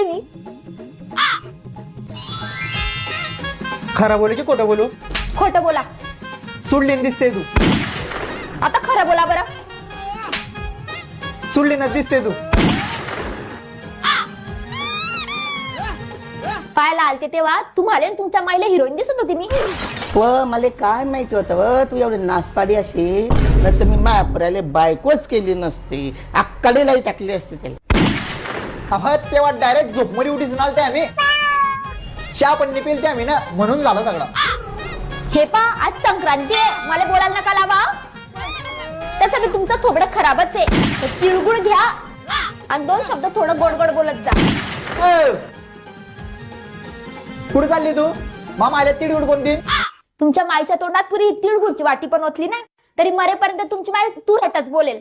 मी. खरं बोलू की खोटं बोलू? खोटं बोला. सुडलीन दिसते तू. आता खरं बोला बरं. सुडलीनच दिसते तू. पाहायला आलते तेव्हा तुम्हाला आणि तुमच्या माईला हिरोईन दिसत होती मी. व मला काय माहिती होतं व तू एवढी नाचपाडी अशी नाही तर मी महापुराले बायकोच केली नसती, अक्कडेलाही टाकली असती त्याला. हा तेव्हा डायरेक्ट झोपमोडी उठीच नालते आम्ही. चहा पण निपेलते आम्ही ना, म्हणून झालं सगळं. हे पा आज संक्रांती आहे, मला बोलायला नका लावा. तसं मी तुमचं थोडं खराबच आहे. तर तिळगुळ घ्या आणि 2 शब्द थोडं गोड गोड बोलत जा. कुठे चालली तू? मामा आल्या तिळगुळ कोण देईन? तुमच्या माईच्या तोंडात पुरी तिळगुळची वाटी पण ओतली ना तरी मरेपर्यंत तुमची माई तू बोलेल.